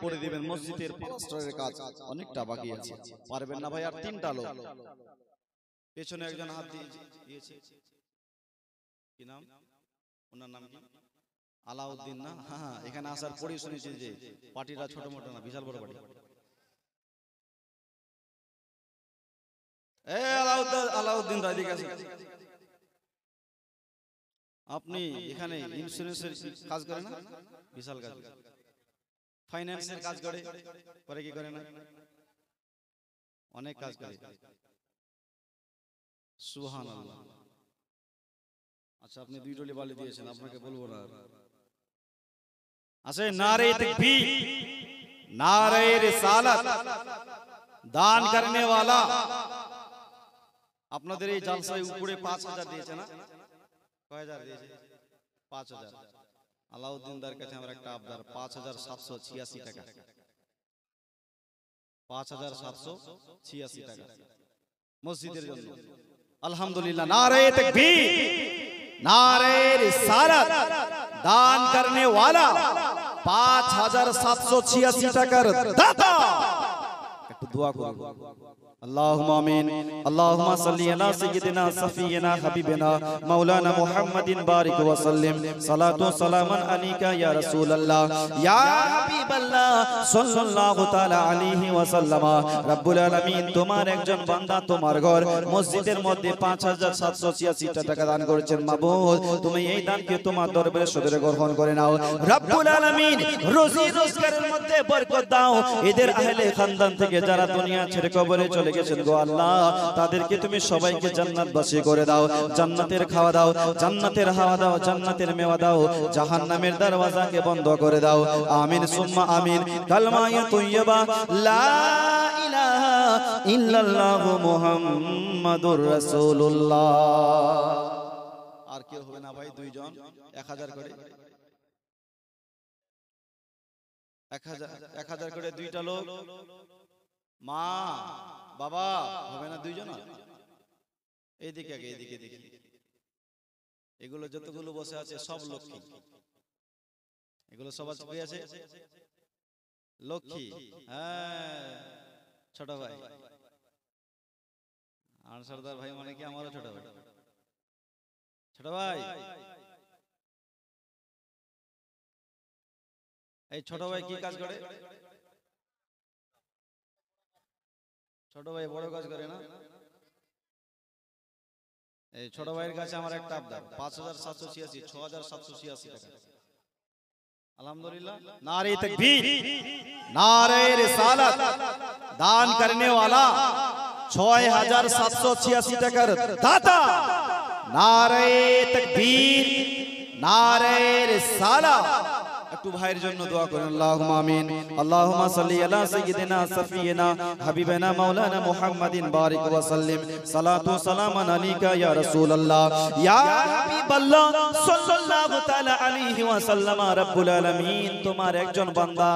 করে দিবেন। মসজিদের প্লাস্টারের কাজ অনেকটা বাকি আছে, পারবেন না ভাই? আর 3টা লোক পেছনে একজন হাত দিয়েছে, কি নাম ওনার নাম কি? আলাউদ্দিন না? হ্যাঁ, এখানে আসার পরে শুনেছি যে পার্টিটা ছোট মোটো না, বিশাল বড় পার্টি। আলাউদ্দিন রাজি আছে। আপনি এখানে ইন্স্যুরেন্সের কাজ করেন না? বিশাল কাজ। ফাইন্যান্সের কাজ করে কি করে না? অনেক কাজ করে। সুবহানাল্লাহ। আচ্ছা, আপনি 2 টলি বালি দিয়েছেন, আপনাকে বলবো না। আছে নারে তাকবীর, নারে রিসালাত, দান করনে वाला। আপনাদের এই জালসায় উপরে 5000 দিয়েছে না? কয় হাজার দিয়েছে? 5000। আলাউদ্দিন দার কাছে আমার একটা আবদার, 5786 টাকা। 5786 টাকা মসজিদের জন্য। আলহামদুলিল্লাহ, নারে তাকবীর, নারে রিসালাত, দান করনে वाला 5786 টাকার দাতা। একটু দোয়া করুন। আল্লাহুম্মা আমিন। আল্লাহুম্মা সাল্লি আলা সাইয়্যিদিনা সাফিয়িনা হাবিবিনা মাওলানা মুহাম্মাদিন বারিক ওয়া সাল্লিম। সালাতু সালামান আলাইকা ইয়া রাসূলুল্লাহ ইয়া হাবিবাল্লাহ সাল্লাল্লাহু তাআলা আলাইহি ওয়া সাল্লামা। রব্বুল আলামিন, তোমার একজন বান্দা তোমার ঘর মসজিদের মধ্যে 5786 টাকা দান করেছেন। মাবুদ, তুমি এই দানকে তোমার দরবারে সদরে গ্রহণ করে নাও। রব্বুল আলামিন, রুজি রোজগারের মধ্যে বরকত দাও। এদের আহলে খানদান থেকে যারা দুনিয়া ছেড়ে কবরে চলে গেছেন গো আল্লাহ, তাদেরকে তুমি সবাইকে জান্নাতবাসী করে দাও। জান্নাতের খাওয়া দাও, জান্নাতের হাওয়া দাও, জান্নাতের মেওয়া দাও, জাহান্নামের দরওয়াজাকে বন্ধ করে দাও। আমিন সুম্মা আমিন। কালমায়ে তাইয়্যিবা লা ইলাহা ইল্লাল্লাহু মুহাম্মাদুর রাসূলুল্লাহ। আর কেউ হবে না ভাই? 2 জন 1000 করে, 1000 করে 2টা লোক। মা বাবা হবে না? 2 জন। এইদিকে আগে, এইদিকে দেখি। এগুলো যতগুলো বসে আছে সব লক্ষ্মী, এগুলো সব আছে লক্ষ্মী। হ্যাঁ, ছোট ভাই আর সর্দার ভাই মানে কি আমারও ছোট ভাই। ছোট ভাই, এই ছোট ভাই কি কাজ করে? ছোট ভাই বড় কাজ করে না? এই ছোট ভাইয়ের কাছে আমার একটা আবদার, 5786 6786 টাকা। আলহামদুলিল্লাহ, নারে তাকবীর, নারে রিসালাত, দান করনে वाला 6786 টাকার দাতা। নারে তাকবীর, নারে রিসালাত। একটু ভাইয়ের জন্য দোয়া করুন। আল্লাহুম্মা আমিন। আল্লাহুম্মা সাল্লি আলা সাইয়্যিদিনা সাফিয়িনা হাবিবানা মাওলানা মুহাম্মাদিন বারিক ওয়া সাল্লিম। সালাতু সালামান আলাইকা ইয়া রাসূলুল্লাহ ইয়া হাবিবাল্লাহ সাল্লাল্লাহু তাআলা আলাইহি ওয়া সাল্লামা। রব্বুল আলামিন, তোমার একজন বান্দা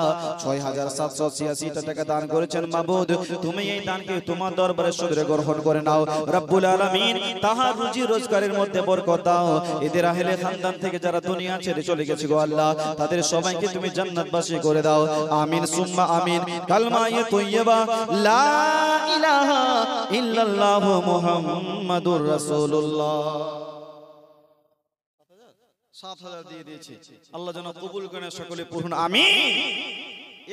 6786 টাকা দান করেছেন। মাবুদ, তুমি এই দানকে তোমার দরবারে সদরে গ্রহণ করে নাও। রব্বুল আলামিন, তাহার রুজি রোজগারের মধ্যে বরকত দাও। এদের আহলে খানদান থেকে যারা দুনিয়া ছেড়ে চলে গেছে গো আল্লাহ, তাদের সবাইকে তুমি জান্নাতবাসী করে দাও। আমিন সুম্মা আমিন। কালমায়ে তাইয়্যিবা লা ইলাহা ইল্লাল্লাহু মুহাম্মাদুর রাসূলুল্লাহ। 7000 দিয়ে দিয়েছি। আল্লাহ যেন কবুল করেন, সকলে পড়ুন আমিন।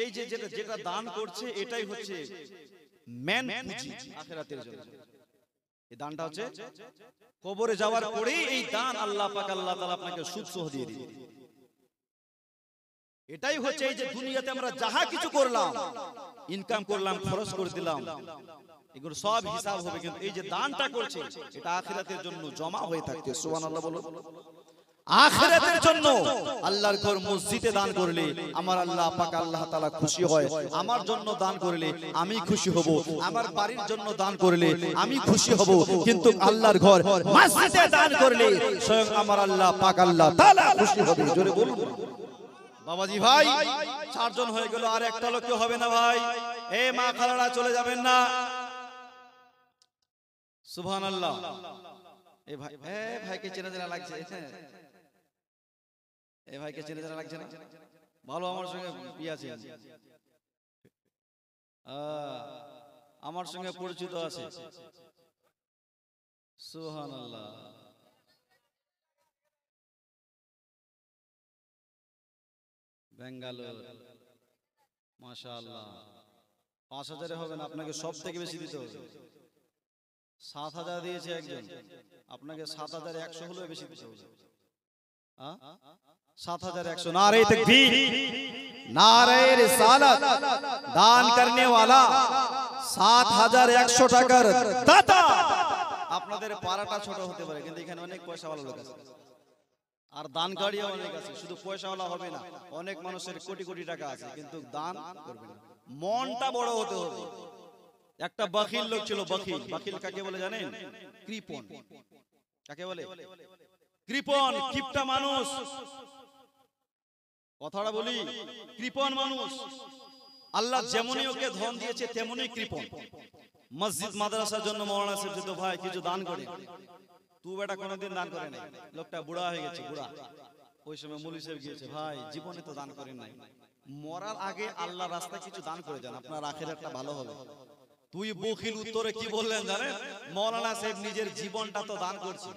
এই যে যেটা দান করছে, এটাই হচ্ছে মেন পুঁজি আখিরাতের জন্য। এই দানটা হচ্ছে কবরে যাওয়ার পরেই এই দান আল্লাহ পাক আল্লাহ তাআলা আপনাকে সুদ সহ দিয়ে দিবেন। এটাই হচ্ছে এই যে দুনিয়াতে আমরা যাহা কিছু করলাম, ইনকাম করলাম, খরচ করে দিলাম, এগুলো সব হিসাব হবে। কিন্তু এই যে দানটা করছে, এটা আখিরাতের জন্য জমা হয়ে থাকবে। সুবহানাল্লাহ বলুন। আখিরাতের জন্য আল্লাহর ঘর মসজিদে দান করলে আমার আল্লাহ পাক আল্লাহ তাআলা খুশি হয়। আমার জন্য দান করলে আমি খুশি হব, আমার বাড়ির জন্য দান করলে আমি খুশি হব। কিন্তু আল্লাহর ঘর মসজিদে দান করলে স্বয়ং আমার আল্লাহ পাক আল্লাহ তাআলা খুশি হবে। জোরে বলুন। বাবাজি ভাই, 4 জন হয়ে গেল, আর একটা লোক হবে না ভাই? এই মা খালারা চলে যাবেন না। সুবহানাল্লাহ। এই ভাই, ভাইকে চেনা জানা লাগছে, এই ভাইকে চেনা জানা লাগছে না? ভালো, আমার সঙ্গে বিয়ে আছে। আমার সঙ্গে পরিচিত আছে। সুবহানাল্লাহ। বেঙ্গালোর, মাশাআল্লাহ। 5000 হবে না, আপনাকে সব থেকে বেশি দিতে হবে। 7000 দিয়েছে একজন, আপনাকে 7100 হলেও বেশি দিতে হবে। 7100। नारे तकबीर, नारे रिसालत। दान करने वाला 7100 টাকার দাতা। আপনাদের পাড়াটা ছোট হতে পারে, কিন্তু এখানে অনেক পয়সাওয়ালা লোক আছে, আর দানকারীও অনেক আছে। শুধু পয়সাওয়ালা হবে না, অনেক মানুষের কোটি কোটি টাকা আছে, কিন্তু দান করবে না। মনটা বড় হতে হবে। একটা বখিল লোক ছিল, বখিল। বখিল কাকে বলে জানেন? কৃপণ। কাকে বলে? কৃপণ, কিপটা মানুষ। কথাটা বলি, কৃপণ মানুষ। আল্লাহ যেমনই ওকে ধন দিয়েছে তেমনই কৃপণ। মসজিদ মাদ্রাসার জন্য মৌলানা সাহেব যেত, ভাই কিছু দান করে। তুই বেটা কোনোদিন দান করে নাই। লোকটা বুড়া হয়ে গেছে, বুড়া। ওই সময় মৌলভী সাহেব গিয়েছে, ভাই জীবনে তো দান করেন নাই, মরার আগে আল্লাহ রাস্তায় কিছু দান করে যান, আপনার আখিরাতটা ভালো হবে। তুই বখিল উত্তরে কি বললেন জানেন? মৌলানা সাহেব নিজের জীবনটা তো দান করছে,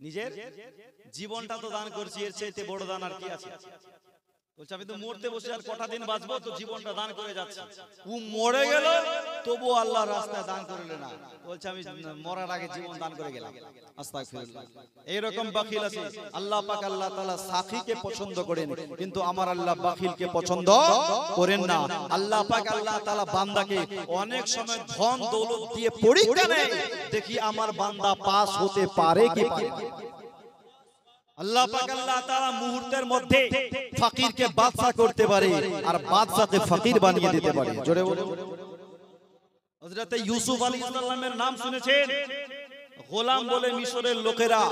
নিজের জীবনটা তো দান করছি, এর চাইতে বড় দান আর কি আছে? বলছে আমি তো মরতে বসে আর কটা দিন বাঁচবো, তো জীবনটা দান করে যাচ্ছে। ও মরে গেল তবু আল্লাহর রাস্তায় দান করলে না। বলছে আমি মরার আগে জীবন দান করে গেলাম। আস্তাগফিরুল্লাহ। এইরকম বাখিল আছে। আল্লাহ পাক আল্লাহ তাআলা সাখিকে পছন্দ করেন, কিন্তু আমার আল্লাহ বাখিলকে পছন্দ করেন না। আল্লাহ পাক আল্লাহ তাআলা বান্দাকে অনেক সময় ধন দৌলত দিয়ে পরীক্ষা নেয়, দেখি আমার বান্দা পাস হতে পারে কি পারে না। আল্লাহ পাক আল্লাহ তাআলা মুহূর্তের মধ্যে ফকিরকে বাদশা করতে পারে, আর বাদশাকে ফকির বানিয়ে দিতে পারে। জোরে বলুন। হযরত ইউসুফ আলাইহিস সালামের নাম শুনেছেন? গোলাম বলে মিশরের লোকেরা,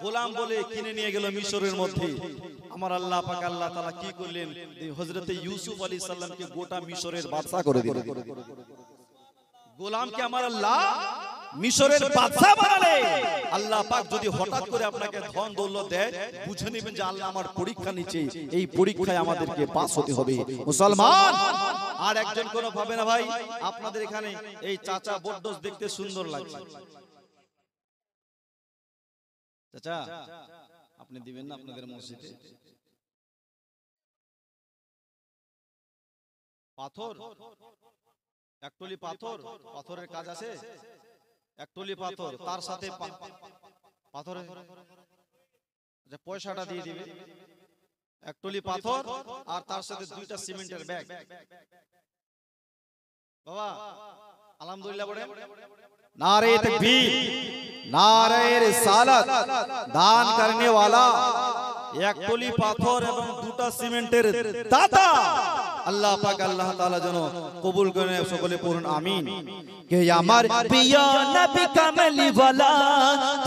গোলাম বলে কিনে নিয়ে গেল মিশরের মধ্যে। আমার আল্লাহ পাক আল্লাহ তাআলা কি করলেন? হযরত ইউসুফ আলাইহিস সালামকে গোটা মিশরের বাদশা করে দিলেন। গোলামকে আমার আল্লাহ মিশরের বাদশা বানালে। আল্লাহ পাক যদি হঠাৎ করে আপনাকে ধন দৌলত দেয়, বুঝে নেবেন যে আল্লাহ আমার পরীক্ষা নিচ্ছে, এই পরীক্ষায় আমাদেরকে পাস হতে হবে। মুসলমান আর একজন কোন ভাবে না ভাই, আপনাদের এখানে এই চাচা বড্ডস দেখতে সুন্দর লাগছে। চাচা আপনি দিবেন না আপনাদের মসজিদে? পাথর, একটলি পাথর, পাথরের কাজ আছে। একটলি পাথর, তার সাথে পাথরের পয়সাটা দিয়ে দিবে। একটলি পাথর আর তার সাথে 2টা সিমেন্টের ব্যাগ। বাবা আলহামদুলিল্লাহ বলেন। नारे तकबीर, नारे रिसालत। दान करने वाला एक टोली पाथर एवं 2টা সিমেন্টের দাতা আল্লাহ পাক আল্লাহ তাআলা যেন কবুল করেন। সকলে পড়ুন আমিন। কে আমার প্রিয় নবী কামলি ওয়ালা,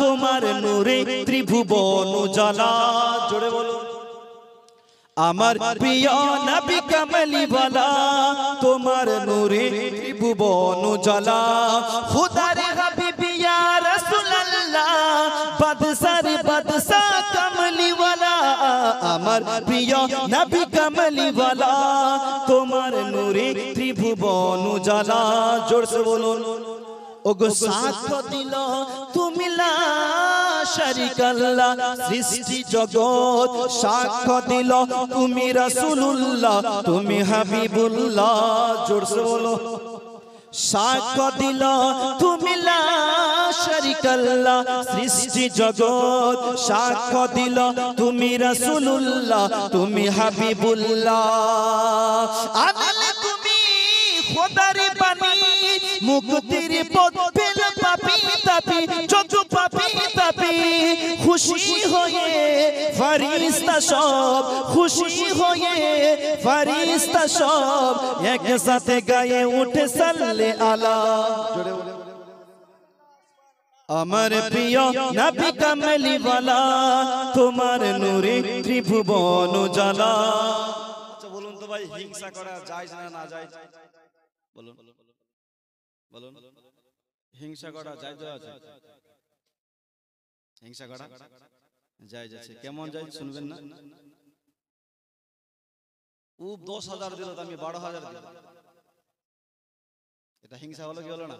তোমার নূরে ত্রিভুবন উজালা। জোরে বলুন। আমার প্রিয় নবী কামলি ওয়ালা, তোমার নূরে ত্রিভুবন উজালা। খুদার হাবিব ইয়া রাসূলুল্লাহ, বাদশার বাদশা কামলি ওয়ালা। আমার প্রিয় নবী কামলি ওয়ালা, তোমার নূরে ত্রিভুবন উজালা। জোরসে বলুন। ওগো সাক্ষ্য দিল তুমি লা শারিকা আল্লাহ, সৃষ্টি জগৎ সাক্ষ্য দিল তুমি রাসূলুল্লাহ, তুমি হাবিবুল্লাহ। জোরসে বলো। সাক্ষ্য দিল তুমি লা শারিকা আল্লাহ, সৃষ্টি জগৎ সাক্ষ্য দিল তুমি রাসূলুল্লাহ, তুমি হাবিবুল্লাহ। আনালে তুমি খোদার বাণী, মুক্তির পথ পেল পাপী তাপী, যত পাপী তাপী খুশি হয়ে ফেরেশতা সব, খুশি হয়ে ফেরেশতা সব একসাথে গায়ে উঠে সাল্লে আলা। জোরে বলে। আমার প্রিয় নবী কামলি ওয়ালা, তোমার নূরে ত্রিভুবন উজালা। আচ্ছা বলুন তো ভাই, হিংসা করা যায় না না যায়? বলুন বলুন। হিংসা করা যায় তো আছে? হিংসা করা যায় যাচ্ছে। কেমন যায় শুনবেন না? ও 10,000 দিল, আমি 12,000 দিলাম। এটা হিংসা হলো কি হলো না?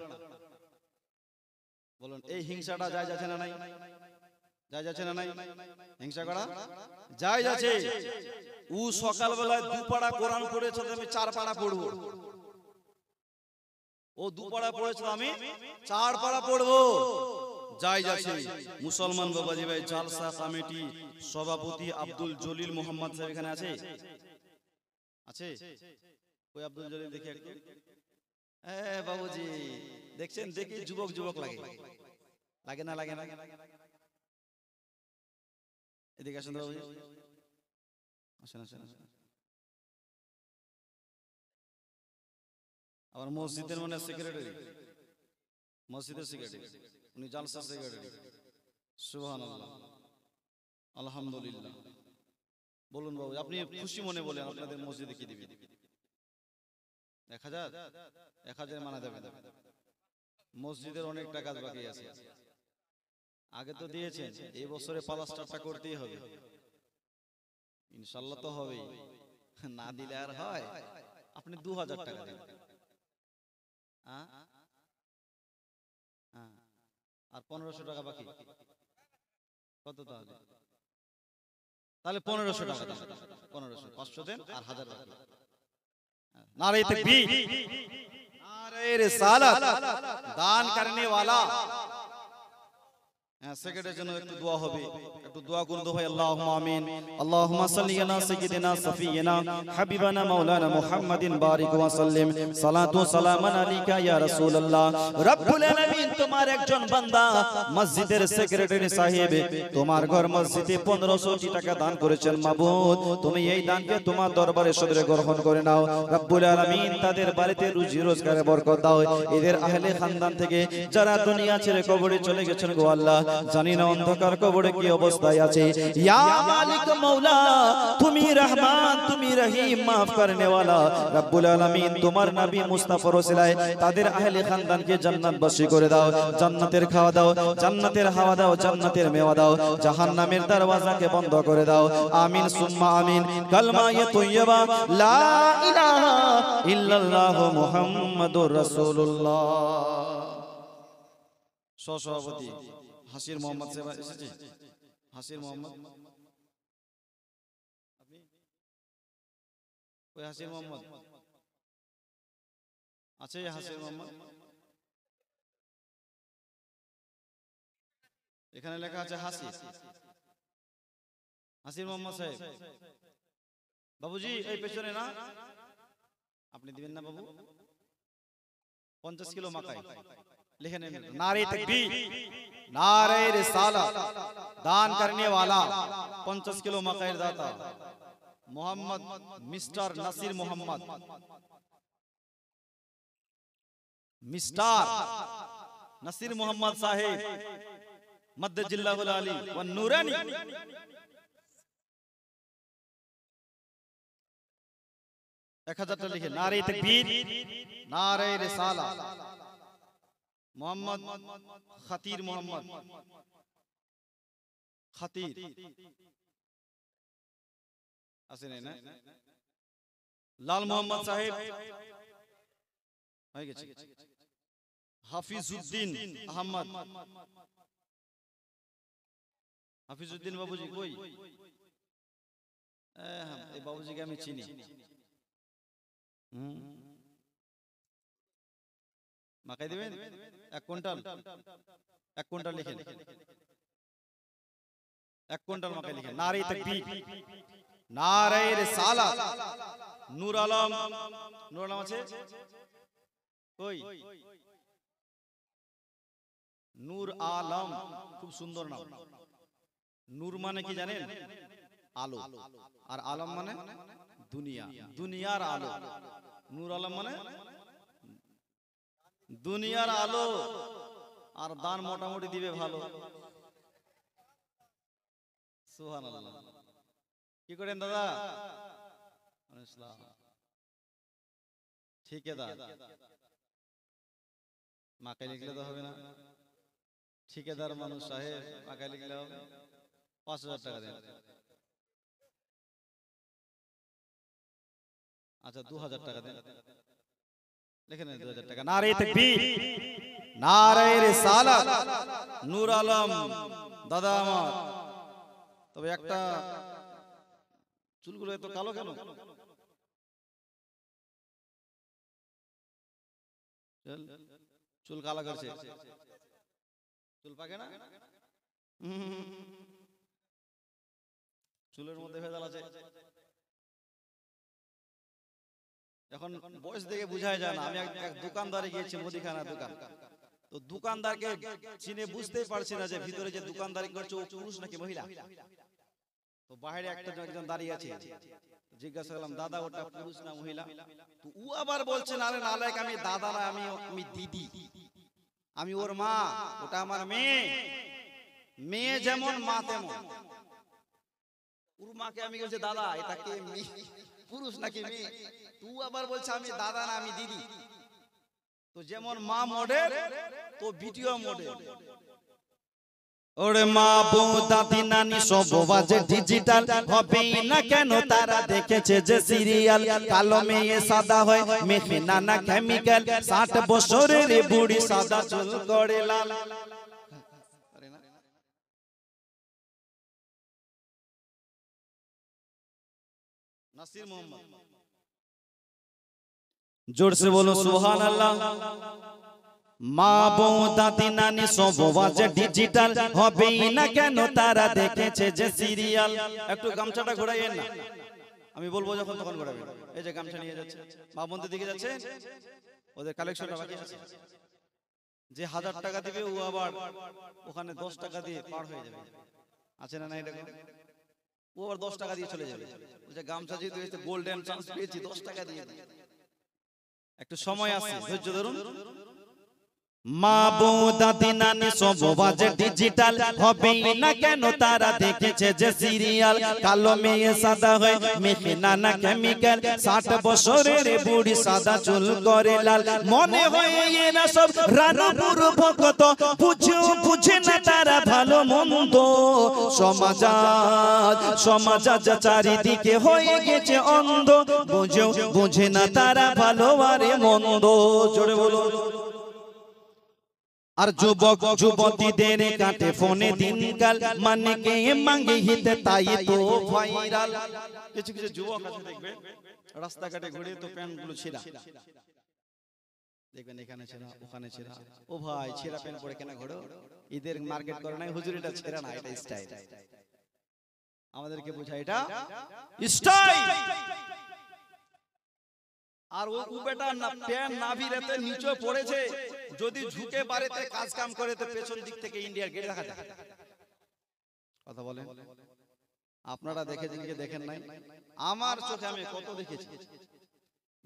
বলুন, এই হিংসাটা যায় যাচ্ছে না নাই? যায় যাচ্ছে না নাই? হিংসা করা যায় যাচ্ছে। ও সকালবেলায় 2 পারা কোরআন পড়েছে, আমি 4 পারা পড়বো। ও 2 পারা পড়েছে, আমি 4 পারা পড়বো। যায় যাচ্ছে। মুসলমান বাবাজি ভাই, জালসা কমিটি সভাপতি আব্দুল জলিল মোহাম্মদ সাহেব এখানে আছে? আছে? ওই আব্দুল জলিল দেখি একটু। বাবুজি দেখছেন, দেখি যুবক যুবক লাগে, লাগে না? লাগে না? এদিকে আসেন বাবুজি, আসেন আসেন আসেন। আবার মসজিদের মনে সেক্রেটারি, মসজিদের সেক্রেটারি, উনি জালসা সেক্রেটারি। সুবহানাল্লাহ, আলহামদুলিল্লাহ। বলুন বাবু, আপনি খুশি মনে বলেন আপনাদের মসজিদে কি দিবেন? 1000? 1000 মানা যাবে না। মসজিদের অনেকটা কাজ বাকি আছে। আগে তো দিয়েছেন, এই বছরে প্লাস্টারটা করতেই হবে ইনশাআল্লাহ। তো হবেই, না দিলে আর হয়? আপনি 2000 টাকা দেন। আর 1500 টাকা বাকি। কত তাহলে? তাহলে 1500 টাকা দেন। 1500, 500 দেন আর 1000 বাকি। नारे तकबीर, नारे रिसालत, दान करने वाला। সেক্রেটারির জন্য একটু দোয়া হবে, একটু দোয়া করুন তো ভাই। আল্লাহুম্মা আমিন। আল্লাহুম্মা সাল্লি আলা সাইয়্যিদিনা সাফিয়িনা হাবিবানা মাওলানা মুহাম্মাদিন বারিক ওয়া সাল্লিম। সালাতু সালামান আলাইকা ইয়া রাসূলুল্লাহ। রব্বুল আলামিন, তোমার একজন বান্দা মসজিদের সেক্রেটারি সাহেব তোমার ঘর মসজিদে 1500 টাকা দান করেছেন। মাবুদ, তুমি এই দানকে তোমার দরবারে সদরে গ্রহণ করে নাও। রব্বুল আলামিন, তাদের বাড়িতে রুজি রোজগারে বরকত দাও। এদের আহলে খানদান থেকে যারা দুনিয়া ছেড়ে কবরে চলে গেছেন গো আল্লাহ, জানি না অন্ধকার কবরে কি অবস্থায় আছে। ইয়া মালিক মাওলা, তুমি রহমান, তুমি রহিম, maaf করনে ওয়ালা। রব্বুল আলামিন, তোমার নবী মুস্তাফার ওসিলায় তাদের আহলে খানদানকে জান্নাতবাসী করে দাও। জান্নাতের খাওয়া দাও, জান্নাতের হাওয়া দাও, জান্নাতের মেওয়া দাও, জাহান্নামের দরওয়াজাকে বন্ধ করে দাও। আমিন সুম্মা আমিন। কালমা ইয়া তাইয়্যিবা লা ইলাহা ইল্লাল্লাহু মুহাম্মাদুর রাসূলুল্লাহ। সভাপতি হাসির মোহাম্মদ সাহেব এসেছে? হাসির মোহাম্মদ, আপনি ওই হাসির মোহাম্মদ আছে? হাসির মোহাম্মদ এখানে লেখা আছে হাসি, হাসির মোহাম্মদ সাহেব। বাবুজি এই পেছনে না? আপনি দিবেন না বাবু? 50 কিলো মাকাই लिखे नहीं। नारे तकबीर, नारे रिसालत, दान करने वाला 50 किलो मकाई दाता मोहम्मद मिस्टर नसीर मोहम्मद, मिस्टर नसीर मोहम्मद साहेब मद्द जिल्लाहुल आली व नूरानी। 1000 टा लिखे। नारे तकबीर, नारे रिसालत, मोहम्मद खतीर, मोहम्मद खतीर আসেন না? লাল মোহাম্মদ সাহেব হয়ে গেছে। হাফিজউদ্দিন আহমদ, হাফিজউদ্দিন বাবুজি কই? এই বাবুজিকে আমি চিনি। মাকাই দিবেন 1 কুইন্টাল? 1 কুইন্টাল লিখেন, 1 কুইন্টাল মাকাই লিখেন। নারে তাকবীর, নারে রিসালাত। নূর আলম, নূর আলম আছে কই? নূর আলম, খুব সুন্দর নাম। নূর মানে কি জানেন? আলো, আর আলম মানে দুনিয়া, দুনিয়ার আলো। নূর আলম মানে দুনিয়ার আলো। আর দান মোটামুটি দিবে ভালো। সুবহানাল্লাহ। কি করেন দাদা? ঠিকাদার। মাকাই লিখলে তো হবে না, ঠিকাদার মানুষ সাহেব, মাকাই লিখলে হবে। 5000 টাকা দেন। আচ্ছা 2000 টাকা দেন। লিখে নেন 2000 টাকা। নারে তাকবীর, নারে রিসালাত, নূর আলম দাদা আমার। তবে একটা, চুলগুলো এত কালো কেন? চুল কালো করছে, চুল পাকে না, চুলের মধ্যে ভেজাল আছে। এখন বয়স দেখে বুঝাই যায় না। আমি এক দোকানদারে গিয়েছি, মুদিখানা দোকান। তো দোকানদারকে চিনে বুঝতেই পারছি না যে ভিতরে যে দোকানদারি করছে ও পুরুষ নাকি মহিলা। তো বাইরে একজন দাঁড়িয়ে আছে, জিজ্ঞাসা করলাম দাদা ওটা পুরুষ না মহিলা? তো ও আবার বলছে আরে নালায়েক, আমি দাদা না, আমি দিদি, আমি ওর মা, ওটা আমার মেয়ে। মেয়ে যেমন মা তেমন। ওর মাকে আমি বলছি দাদা, এটা কে পুরুষ নাকি মেয়ে? তুই আবার বলছে আমি দাদা না, আমি দিদি। তো যেমন মা মডেল তো ভিডিও মডেল। ওরে মা বউ দাদি নানি সব বাজে ডিজিটাল, হবে না কেন তারা দেখেছে যে সিরিয়াল। কালো মেয়ে সাদা হয়, মেখে নানা কেমিক্যাল, 60 বছরের বুড়ি সাদা চুল করে লাল। নাসির মোহাম্মদ, जोर से बोलो सुभान अल्लाह। মা বউ দাদি নানি সব বাজে ডিজিটাল, হবে না কেন তারা দেখেছে যে সিরিয়াল। একটু গামছাটা ঘোরাইয়েন না, আমি বলবো যখন তখন ঘোরাবেন। এই যে গামছা নিয়ে যাচ্ছে, মা বোনদের দিকে যাচ্ছে, ওদের কালেকশনটা বাকি আছে। যে 1000 টাকা দিবে ও আবার ওখানে 10 টাকা দিয়ে পার হয়ে যাবে, আছে না? না, এটা ও আবার 10 টাকা দিয়ে চলে যাবে। যে গামছা যেহেতু এসে গোল্ডেন চান্স পেয়েছি, 10 টাকা দিয়ে একটু সময় আছে, ধৈর্য ধরুন। মা বউ দাদি নানি সব বাজে ডিজিটাল, হবে না কেন তারা দেখেছে যে সিরিয়াল। কালো মেয়ে সাদা হয়, মেখে নানা কেমিক্যাল, 60 বছরের বুড়ি সাদা চুল করে লাল। মনে হয় এরা সব রানুপুর ভক্ত, বুঝে না তারা ভালো মন্দ। সমাজ চারিদিকে হয়ে গেছে অন্ধ, বুঝে না তারা ভালো আর মন্দ। জোরে বলো। আর যুবক যুবতীদের কাটে ফোনে দিনকাল, মানে কে মাঙ্গে হিতে তাই তো ভাইরাল। কিছু কিছু যুবক আছে দেখবে রাস্তাঘাটে ঘুরে তো প্যান্ট গুলো ছেঁড়া, দেখবেন এখানে ছেঁড়া ওখানে ছেঁড়া। ও ভাই, ছেঁড়া প্যান্ট পরে কেন ঘোরো? ঈদের মার্কেট করে নাই হুজুর, এটা ছেঁড়া না, এটা স্টাইল। আমাদেরকে বোঝায় এটা স্টাইল। আর ও বেটা না প্যান নাভিরেতে নিচে পড়েছে, যদি ঝুঁকে বাড়িতে কাজ কাম করে তো পেছন দিক থেকে ইন্ডিয়ার গেট দেখা যায়। কথা বলেন, আপনারা দেখেছেন কি দেখেন নাই? আমার চোখে আমি কত দেখেছি,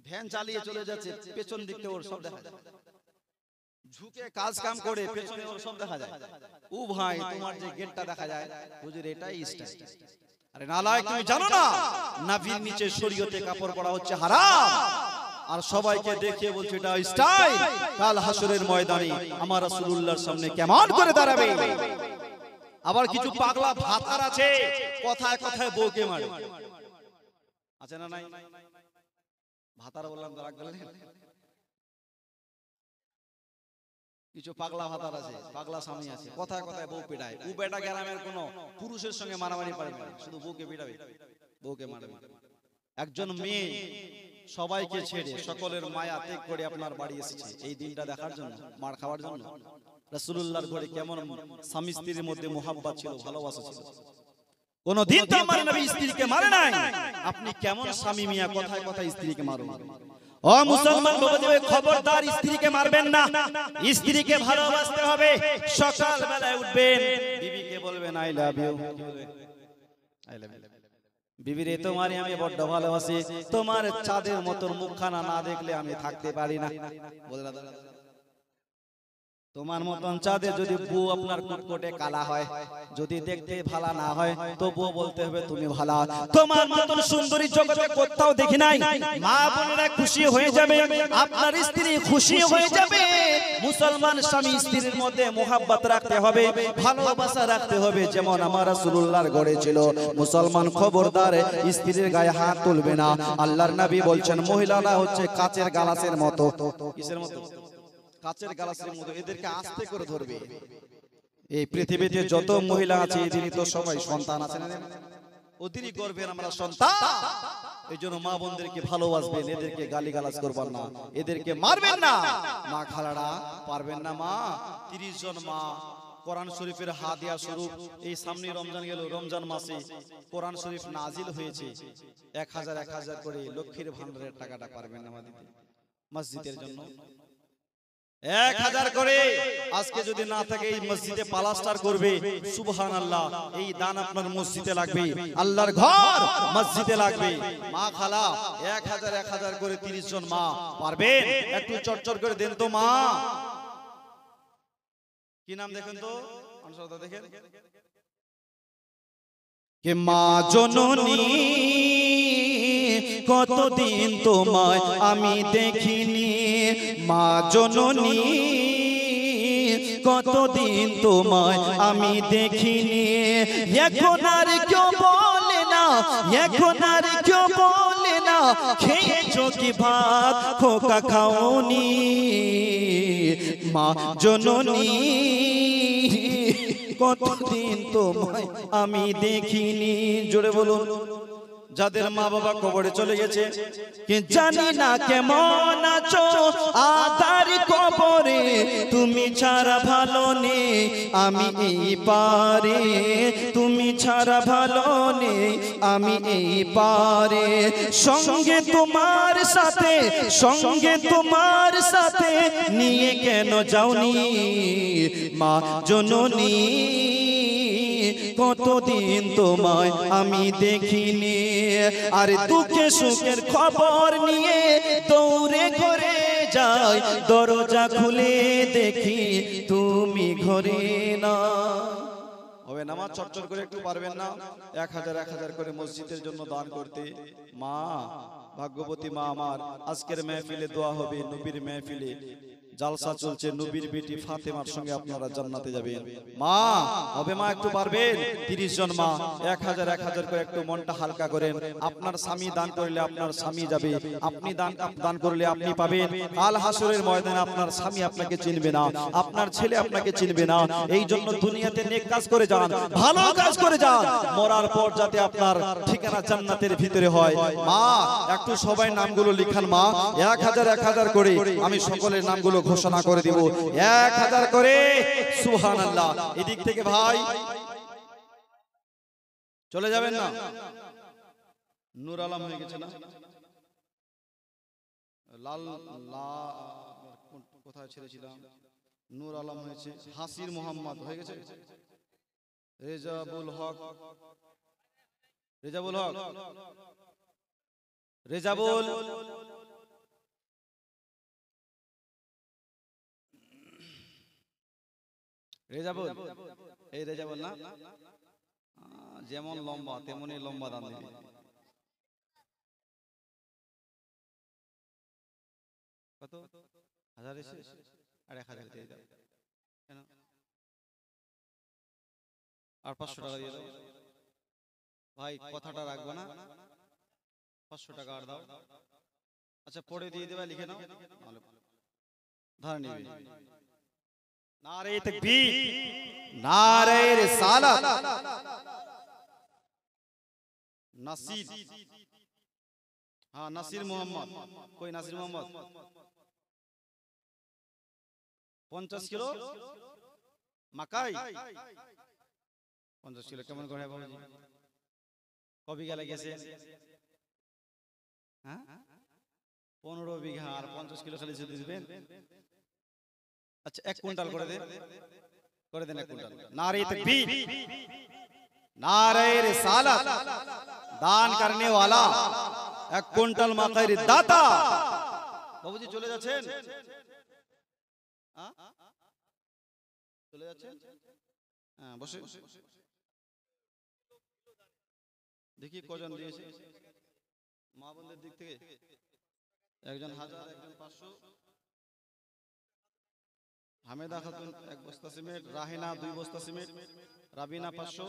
ভ্যান চালিয়ে চলে যাচ্ছে, পেছন দিক থেকে ওর সব দেখা যায়। ঝুঁকে কাজ কাম করে পেছনে ওর সব দেখা যায়। ও ভাই, তোমার যে গেটটা দেখা যায় হুজুর, এটাই স্টাইল। আরে নালায়েক, তুমি জানো না নাভির নিচে শরীয়তে কাপড় পরা হচ্ছে হারাম, আর সবাইকে দেখিয়ে বলছে এটা স্টাইল। কাল হাসরের ময়দানে আমার রাসূলুল্লাহর সামনে কেমন করে দাঁড়াবে। আবার কিছু পাগলা ভাতার আছে, কথায় কথায় বউকে মারে, আছে না নাই? ভাতার বললাম তো রাগ করলেন। কিছু পাগলা ভাতার আছে, পাগলা স্বামী আছে, কথায় কথায় বউ পিটায়। ও বেটা গ্রামের কোনো পুরুষের সঙ্গে মারামারি পারে না, শুধু বউকে পিটাবে, বউকে মারবে। একজন মেয়ে সবাইকে ছেড়ে সকলের মায়া ত্যাগ করে আপনার বাড়ি এসেছে এই দিনটা দেখার জন্য, মার খাওয়ার জন্য। রাসূলুল্লাহর ঘরে কেমন স্বামী স্ত্রীর মধ্যে মুহাব্বত ছিল, ভালোবাসা ছিল। কোনদিন তো আমার নবী স্ত্রীকে মারে নাই। আপনি কেমন স্বামী মিয়া, কথায় কথায় স্ত্রীকে মারুন। ও মুসলমান বাবাজি, খবরদার স্ত্রীকে মারবেন না, স্ত্রীকে ভালোবাসতে হবে। সকাল বেলায় উঠবেন, বিবিকে বলবেন I love you, I love you. বিবিরে, তোমারে আমি বড় ভালোবাসি, তোমার চাঁদের মতন মুখখানা না দেখলে আমি থাকতে পারি না। বলে দাদা তোমার মতন চাঁদে যদি বউ আপনার কুটকুটে কালা হয়, যদি দেখতে ভালো না হয়, তো বউ বলতে হবে তুমি ভালো। তোমার মতন সুন্দরী জগতে কোথাও দেখি নাই। মা বোনেরা খুশি হয়ে যাবে, আপনার স্ত্রী খুশি হয়ে যাবে। মুসলমান স্বামী স্ত্রীর মধ্যে মোহাব্বত রাখতে হবে, ভালোবাসা রাখতে হবে, যেমন আমার রাসূলুল্লাহর গড়ে ছিল। মুসলমান খবরদার স্ত্রীর গায়ে হাত তুলবে না। আল্লাহর নবী বলছেন মহিলারা হচ্ছে কাচের গ্লাসের মতো। কিসের মতো? কাচের গ্লাসের মতো। এদেরকে আস্তে করে ধরবে। এই পৃথিবীতে যত মহিলা আছে এদেরই তো সবাই সন্তান আছে না? ওদেরই গর্ভের আমরা সন্তান। এই জন্য মা বোনদেরকে ভালোবাসবেন, এদেরকে গালিগালাজ করবেন না, এদেরকে মারবেন না। মা খালারা পারবেন না মা। 30 জন মা কোরআন শরীফের হাদিয়া স্বরূপ, এই সামনে রমজান গেল, রমজান মাসে কোরআন শরীফ নাজিল হয়েছে। 1000 করে লক্ষ্মীর ভান্ডারের টাকাটা পারবেন না দিতে মসজিদের জন্য? 1000 করে। আজকে যদি না থাকে এই মসজিদে প্লাস্টার করবে, সুবহানাল্লাহ, এই দান আপনার মসজিদে লাগবে, আল্লাহর ঘর মসজিদে লাগবে। মা খালা 1000 করে 30 জন মা পারবেন? একটু চটচট করে দেন তো মা। কি নাম দেখেন তো, আনসারদা দেখেন। কে মা জননী কতদিন তোমায় আমি দেখিনি, মা জননী কতদিন তোমায় আমি দেখিনি। এখন আর কেউ বলে না, এখন আর কেউ বলে না খেয়েছো কি ভাত খোকা খাওনি। মা জননী কতদিন তোমায় আমি দেখিনি। জোরে বলুন। যাদের মা বাবা কবরে চলে গেছে, কি জানি না কেমন আছো আদার কবরে, তুমি ছাড়া ভালো নেই আমি এই পারে, তুমি ছাড়া ভালো নেই আমি এই পারে। সঙ্গে তোমার সাথে, সঙ্গে তোমার সাথে নিয়ে কেন যাওনি মা জননী, কতদিন তোমায় আমি দেখিনি। আর দুঃখে সুখের খবর নিয়ে দৌড়ে ঘরে যাই, দরজা খুলে দেখি তুমি ঘরে না। হবে না মা? চটচট করে একটু পারবেন না? 1000 করে মসজিদের জন্য দান করতে। মা ভাগ্যবতী মা আমার। আজকের মেহফিলে দোয়া হবে, নবীর মেহফিলে জালসা চলছে, নবীর বেটি ফাতেমার সঙ্গে আপনারা জান্নাতে যাবেন। মা হবে মা? একটু পারবেন? 30 জন মা 1000 করে একটু মনটা হালকা করেন। আপনার স্বামী দান করলে আপনার স্বামী যাবে, আপনি দান করলে আপনি পাবেন। কাল হাসরের ময়দানে আপনার স্বামী আপনাকে চিনবে না, আপনার ছেলে আপনাকে চিনবে না। এই জন্য দুনিয়াতে নেক কাজ করে যান, ভালো কাজ করে যান, মরার পর যাতে আপনার ঠিকানা জান্নাতের ভিতরে হয়। মা একটু সবাই নামগুলো লিখান মা। 1000 করে আমি সকলের নামগুলো ঘোষণা করে দিব। 1000 করে। সুবহানাল্লাহ। এদিক থেকে ভাই চলে যাবেন না? নূর আলম হয়ে গেছে না? লাল কোথায় ছেড়েছিলাম? নূর আলম হয়েছে, হাসির মোহাম্মদ হয়ে গেছে, রেজাবুল হক, রেজাবুল হক, রেজাবুল রেজাবুল, এই রেজাবুল না? যেমন লম্বা তেমনই লম্বা দাম দিবি। কত? 1000 এসে আর 1000 দিয়ে দাও। কেন? আর 500 টাকা দিয়ে দাও ভাই। কথাটা রাখবো না? 500 টাকা আর দাও। আচ্ছা পরে দিয়ে দেবা, লিখে নাও, ধার নিবি। নারে তাকবীর, নারে রিসালাত। নাসির, হ্যাঁ নাসির মোহাম্মদ। কই নাসির মোহাম্মদ? 50 কিলো মাকাই। 50 কিলো কেমন করে বাবুজি? কবি গেলে গেছে? হ্যাঁ 15 বিঘা আর 50 কিলো খালি যদি দিবেন। আচ্ছা 1 কুইন্টাল করে দেন, করে দেন 1 কুইন্টাল। नारे तकबीर, नारे रिसालत। दान करने वाला 1 कुंटल मकई दाता। बाबूजी चले যাচ্ছেন? চলে যাচ্ছে। হ্যাঁ বসে দেখি কজন দিয়েছে মা বোনদের দিক থেকে। একজন 1000, একজন 500। হামেদা খাতুন 1 বস্তা সিমেন্ট, রাহিনা 2 বস্তা সিমেন্ট, রাবিনা 500,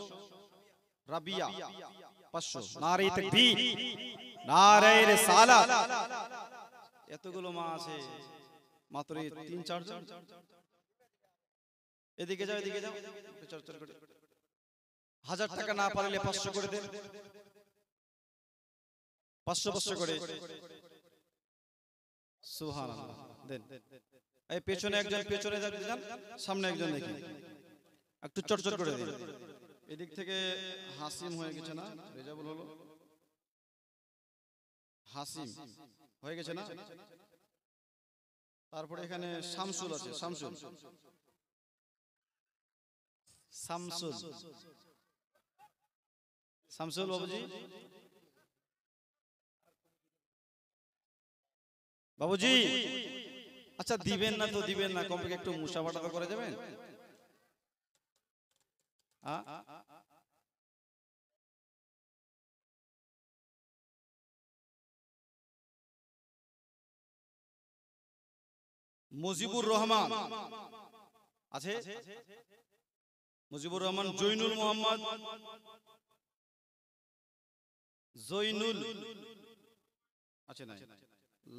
রাবিয়া 500। নারে তাকবীর, নারে রিসালাত। এতগুলো মা আছে, মাত্র 3-4 জন। এদিকে যাও, এদিকে যাও, চর্চা করে। 1000 টাকা না পারলে 500 করে দেন, 500 করে। সুবহানাল্লাহ, দেন। এই পেছনে একজন, পেছনে যান, সামনে একজন দেখি, একটু চটচট করে দিন। এদিক থেকে হাসিম হয়ে গেছে না, রেজাবুল হলো, হাসিম হয়ে গেছে না। তারপরে এখানে শামসুল আছে, শামসুল, শামসুল, শামসুল বাবুজি, বাবুজি। আচ্ছা দিবেন না তো দিবেন না, কমপক্ষে একটু মুসাফাটা তো করে যাবেন। মুজিবুর রহমান আছে, মুজিবুর রহমান, জৈনুল মোহাম্মদ, জৈনুল আছে না,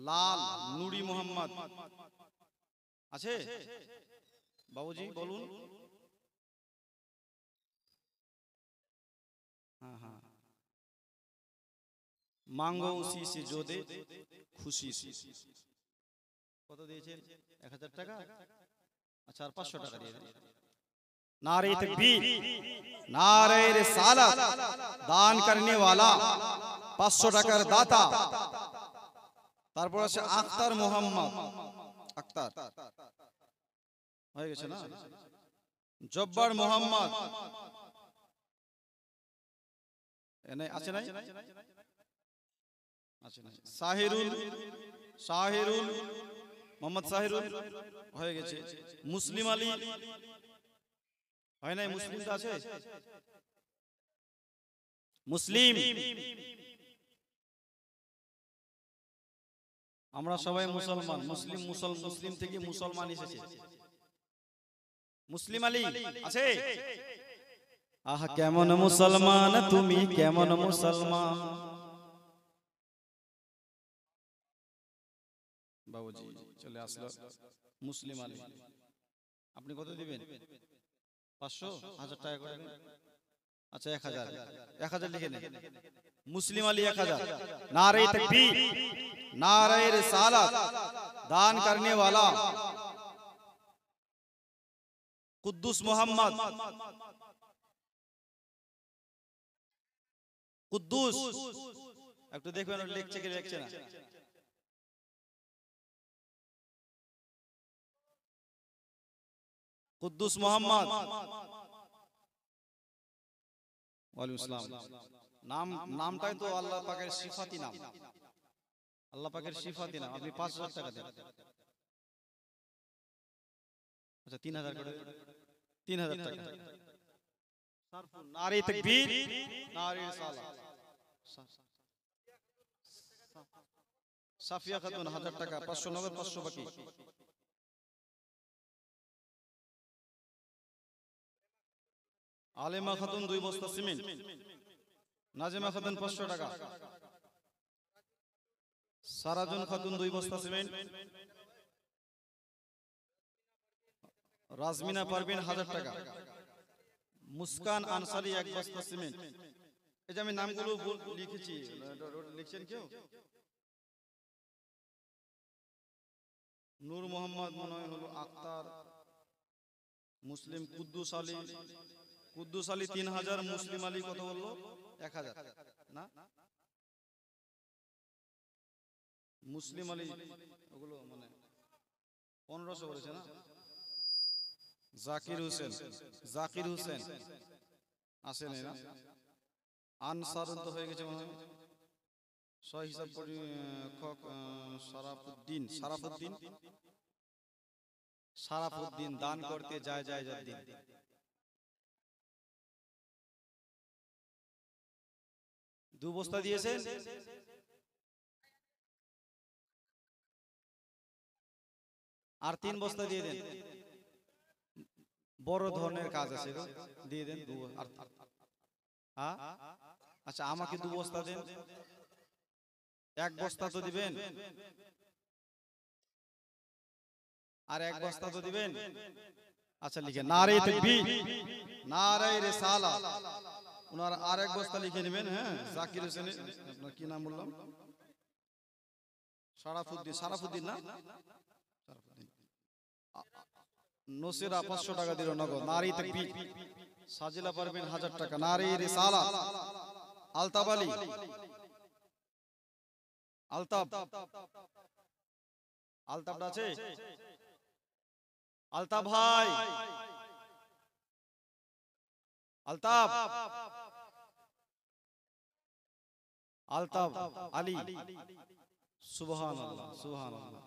লাল নুরি মোহাম্মদ আছে। বাবুজি বলুন। हाँ हाँ, मांगो उसी से जो दे खुशी से। কত দিয়েছেন? 1000 টাকা। আচ্ছা আর 500 টাকা দিয়ে দেন। नारे तकबीर, नारे रिसालत। दान करने वाला 500 টাকার দাতা। তারপর আছে আখতার মোহাম্মদ, আখতার হয়ে গেছে না। জব্বার মোহাম্মদ এনে আছে নাই, আছে নাই। সাহিরুল, সাহিরুল মোহাম্মদ, সাহিরুল হয়ে গেছে। মুসলিম আলী হয় নাই, মুসলিম তো আছে, মুসলিম। আমরা সবাই মুসলমান, মুসলিম, মুসলিম থেকে মুসলমান এসেছে। মুসলিম আলী আছে। আহা কেমন মুসলমান তুমি, কেমন মুসলমান। বাবুজি চলে আসলো মুসলিম আলী। আপনি কত দিবেন? 500, 1000 টাকা করে। আচ্ছা 1000, 1000 লিখে নেন। মুসলিম আলী 1000। नारे तकबीर, नारे रिसालत। दान करने वाला कुद्दूस मोहम्मद, কুদ্দুস একটু দেখবেন, লিখছে কি লিখছে না। কুদ্দুস মোহাম্মদ, ওয়ালাইকুম আসসালাম। নাম, নামটাই তো আল্লাহ পাকের সিফাতি নাম, আল্লাহ পাকের সিফাতি নাম। আপনি 5000 টাকা দেন। আচ্ছা 3000 করে, 3000 টাকা। नारे तकबीर, नारे रिसालत। সাফিয়া খাতুন 1000 টাকা, 500 নগদ, 500 বাকি। আলেমা খাতুন 2 বস্তা সিমেন্ট। নাজেমা খাতুন 500 টাকা। সারাজন খাতুন 2 বস্তা সিমেন্ট। রাজমিনা পারভিন 1000 টাকা। মুস্কান আনসারি 1 বস্তা সিমেন্ট। এই যে আমি নামগুলো লিখেছি, লিখছেন কেউ? নূর মোহাম্মদ মনে হয় হলো, আক্তার, মুসলিম, কুদ্দুস আলী, কুদ্দুস আলী 3000, মুসলিম আলী কত বললো? 1000 না, মুসলিম আলী ওগুলো মানে 1500 বলেছে না। জাকির হোসেন, জাকির হোসেন আসে নাই না। আনসার তো হয়ে গেছে মনে হয়। সহ হিসাব সারাফুদ্দিন, সারাফুদ্দিন সারাফুদ্দিন দান করতে যায় দিন। দু বস্তা দিয়েছেন, আর 3 বস্তা দিয়ে দেন। বড় ধরনের কাজ আছে, দিয়ে দেন। আচ্ছা আমাকে 2 বস্তা দেন, 1 বস্তা তো দিবেন, আর 1 বস্তা তো দিবেন। আচ্ছা লিখে নারে তাকবীর, নারে রিসালাত। ওনার আর 1 বস্তা লিখে নেবেন। হ্যাঁ, জাকির হোসেন, আপনার কি নাম বললাম? সারাফুদ্দিন না, নসিরা 500 টাকা দিল নগদ। নারে তাকবীর। সাজিলা পারবেন 1000 টাকা। নারে রিসালাত। আলতাব আলী, আলতাবটা আছে? আলতাব ভাই, আলতাব আলী। সুবহানাল্লাহ, সুবহানাল্লাহ।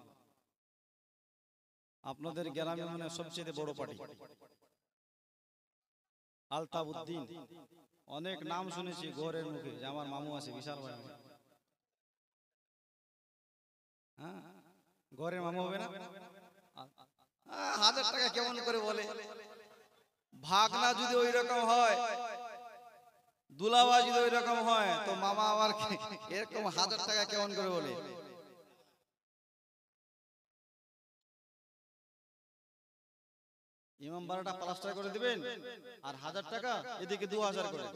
আপনাদের গ্রামে মানে সবচেয়ে বড় পার্টি আলতাব উদ্দিন। অনেক নাম শুনেছি গৌরের মুখে, যে আমার মামু আছে বিশাল ভাই। হ্যাঁ, গৌরের মামু হবে না? 1000 টাকা কেমন করে বলে? ভাগনা যদি ওই রকম হয়, দুলাভাই যদি ওই রকম হয়, তো মামা আবার এরকম 1000 টাকা কেমন করে বলে? ইমাম বাড়াটা প্লাস্টার করে দিবেন, আর 1000 টাকা এদিকে 2000 করে,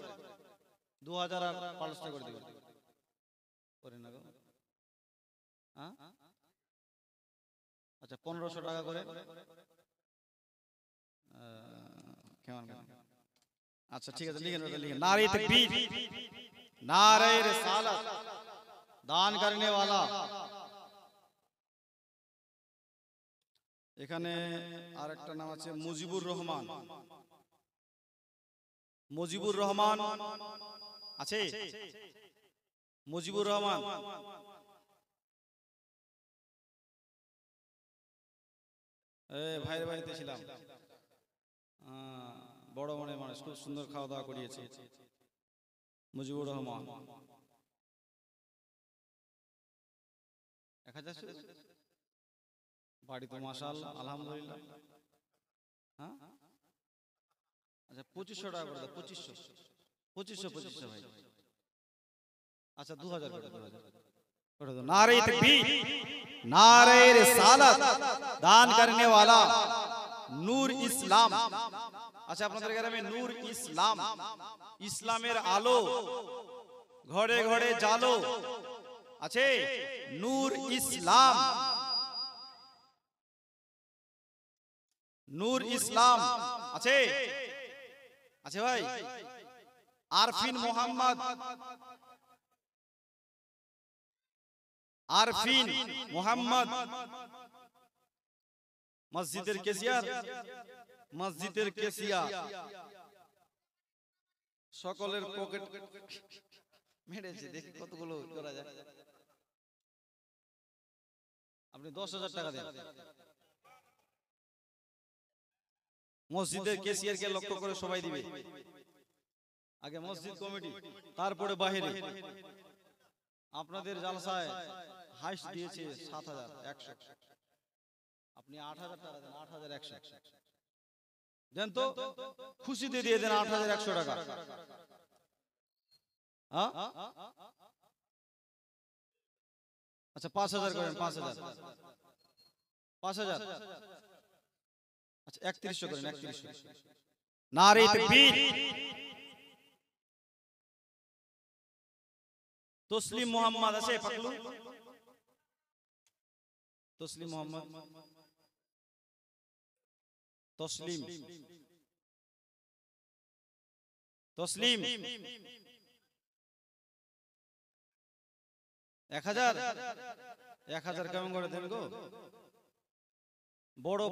2000 আর প্লাস্টার করে দিবেন। করেন না গো? আচ্ছা 1500 টাকা করে। কেমন? আচ্ছা ঠিক আছে, লিখেন ওটা লিখেন। নারে তাকবীর, নারে রিসালাত। দান करने वाला। এখানে আরেকটা নাম আছে মুজিবুর রহমান। মুজিবুর রহমান আছে? মুজিবুর রহমান। ভাইয়ের বাড়িতে ছিলাম, বড় মনের মানুষ, খুব সুন্দর খাওয়া দাওয়া করিয়েছে। মুজিবুর রহমান 1000 বাড়ি তো মাশাআল্লাহ, আলহামদুলিল্লাহ। হ্যাঁ আচ্ছা 2500 টাকা করে দাও। 2500 ভাই। আচ্ছা 2000 করে দাও। नारे तकबीर, नारे रिसालत। दान करने वाला नूर इस्लाम। আচ্ছা আপনাদের গ্রামে নূর ইসলাম, ইসলামের আলো ঘরে ঘরে জালো আছে। নূর ইসলাম, নূর ইসলাম আছে? আছে ভাই? আরফিন মোহাম্মদ, আরফিন মোহাম্মদ মসজিদের কেসিয়ার, মসজিদের কেসিয়া। সকলের পকেট মেরেছে, দেখি কতগুলো করা যায়। আপনি 10,000 টাকা দেন। মসজিদের কেসিয়ারকে লক্ষ্য করে সবাই দিবে। আগে মসজিদ কমিটি, তারপরে বাহিরে। আপনাদের জালসায় হাইস্ট দিয়েছে 7100। আপনি 8000 টাকা দেন। 8100 দেন তো, খুশিতে দিয়ে দেন 8100 টাকা। আচ্ছা 5000 করেন। 5000 আচ্ছা 3100 করেন। 3100। নারে তাকবীর। তসলিম মোহাম্মদ আছে? পাকলু তসলিম মোহাম্মদ, তসলিম, তসলিম 1000 কেমন করে দেন গো? বড়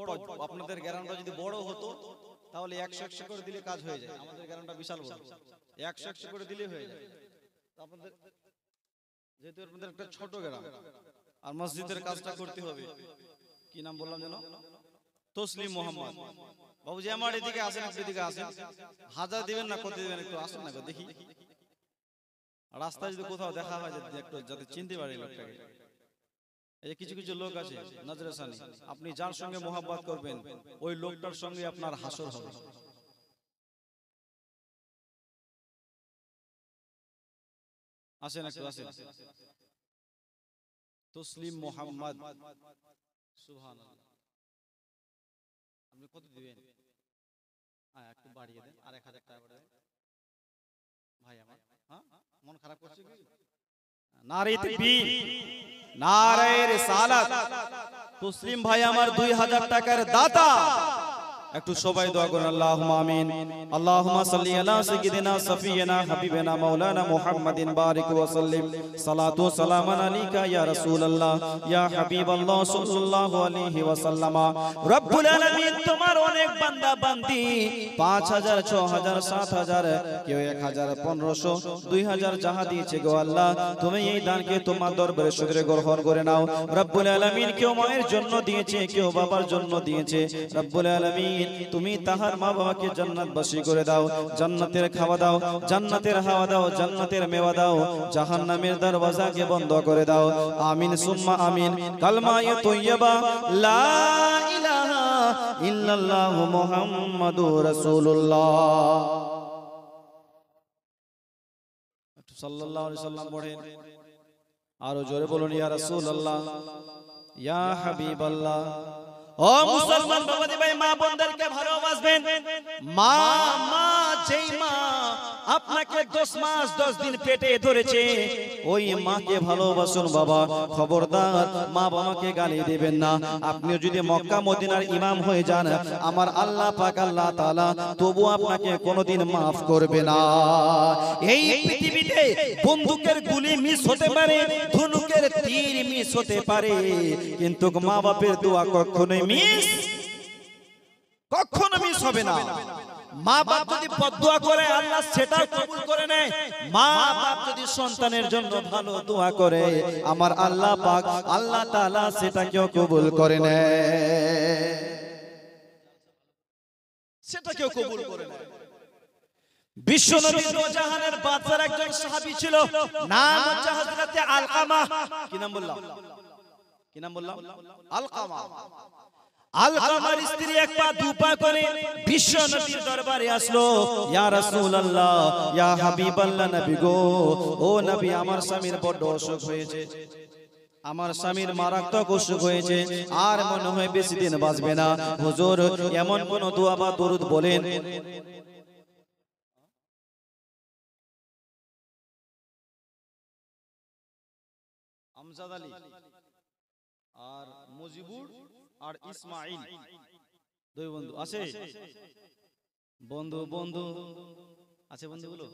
আপনাদের গ্রামটা যদি বড় হতো তাহলে 100 করে দিলে কাজ হয়ে যায়। আমাদের গ্রামটা বিশাল বড়, 100 করে দিলে হয়ে যায়। আপনাদের যেহেতু আপনাদের একটা ছোট গ্রাম, আর মসজিদের কাজটা করতে হবে। কি নাম বললাম যেন? তসলিম মোহাম্মদ। বাবুজি আমার এদিকে আসেন, আপনি এদিকে আসেন। হাজার দিবেন না কত দিবেন একটু আসেন না দেখি। রাস্তায় যদি কোথাও দেখা হয় একটু যাতে চিনতে পারি লোকটাকে। এই যে কিছু কিছু লোক আছে নজরে সানি, আপনি যার সঙ্গে মোহাব্বত করবেন ওই লোকটার সঙ্গে আপনার হাসর হবে। আসেন একটু আসেন। তসলিম মোহাম্মদ, সুবহানাল্লাহ। আপনি কত দিবেন? একটু বাড়িয়ে দেন, আর 1000 টাকা করে দেন ভাই আমার। হ্যাঁ মন খারাপ করছে কি? নারে তাকবীর, নারে রিসালাত। তসলিম ভাই আমার 2000 টাকার দাতা। একটু সবাই দোয়া করুন, আল্লাহুম্মা আমিন। আল্লাহুম্মা সাল্লি আলা সাইয়্যিদিনা সাফিয়িনা হাবিবিনা মাওলানা মুহাম্মাদিন বারিক ওয়া সাল্লিম। সালাতু ওয়া সালামান আলাইকা ইয়া রাসূলুল্লাহ ইয়া হাবিবাল্লাহ সাল্লাল্লাহু আলাইহি ওয়া সাল্লামা। রব্বুল আলামিন তোমার অনেক বান্দা বান্দি 5000 6000 7000 কেউ 1000 1500 2000 যাহা দিয়েছে গো আল্লাহ, তুমি এই দানকে তোমার দরবারে শুকরে গ্রহণ করে নাও। রব্বুল আলামিন কেউ মায়ের জন্য দিয়েছে, কেউ বাবার জন্য দিয়েছে। রব্বুল আলামিন তুমি তাহার মা বাবাকে জান্নাতবাসী করে দাও, জান্নাতের খাওয়া দাও, জান্নাতের হাওয়া দাও, জান্নাতের মেওয়া দাও, জাহান্নামের দরওয়াজাকে বন্ধ করে দাও। আমিন সুম্মা আমিন। কালমায়ে তৈয়বা লা ইলাহা ইল্লাল্লাহু মুহাম্মাদুর রাসূলুল্লাহ সাল্লাল্লাহু আলাইহি সাল্লাম পড়েন। আরো জোরে বলুন ইয়া রাসূলুল্লাহ ইয়া হাবিবাল্লাহ। ও মুসলমান বাবাজি ভাই, মা বোনদেরকে ভালোবাসবেন। মা মা যেই মা আপনাকে 10 মাস 10 দিন পেটে ধরেছে ওই মাকে ভালোবাসুন বাবা। খবরদার মা বাবাকে গালি দিবেন না। আপনি যদি মক্কা মদিনার ইমাম হয়ে যান আমার আল্লাহ পাক আল্লাহ তাআলা তবু আপনাকে কোনোদিন maaf করবে না। এই পৃথিবীতে বন্দুকের গুলি মিস হতে পারে, ধনুকের তীর মিস হতে পারে, কিন্তু মা বাপের দোয়া কখনোই কখনো মিস হবে না। মা বাপ যদি বদদোয়া করে আল্লাহ সেটাও কবুল করে নেয়। মা বাপ যদি সন্তানের জন্য ভালো দোয়া করে আমার আল্লাহ পাক আল্লাহ তাআলা সেটাকেও কবুল করে নেয়, সেটাকেও কবুল করে নেয়। বিশ্বনবী দোজাহানের বাদশার একজন সাহাবী ছিল, নাম হচ্ছে হযরত আলকামা। কি নাম বললাম? কি নাম বললাম? আলকামা। আলকামার স্ত্রী এক পা দু পা করে বিশ্ব নবীর দরবারে আসলো। ইয়া রাসূলুল্লাহ ইয়া হাবিবাল্লাহ, নবী গো, ও নবী আমার স্বামীর বড় অসুখ হয়েছে, আমার স্বামীর মারাত্মক অসুখ হয়েছে, আর মনে হয় বেশি দিন বাঁচবে না। হুজুর এমন কোন দোয়া বা দরুদ বলেন। আমজাদ আলী আর মুজিবুর আর ইসমাইল দুই বন্ধু আছে, বন্ধু আছে বন্ধুগুলো।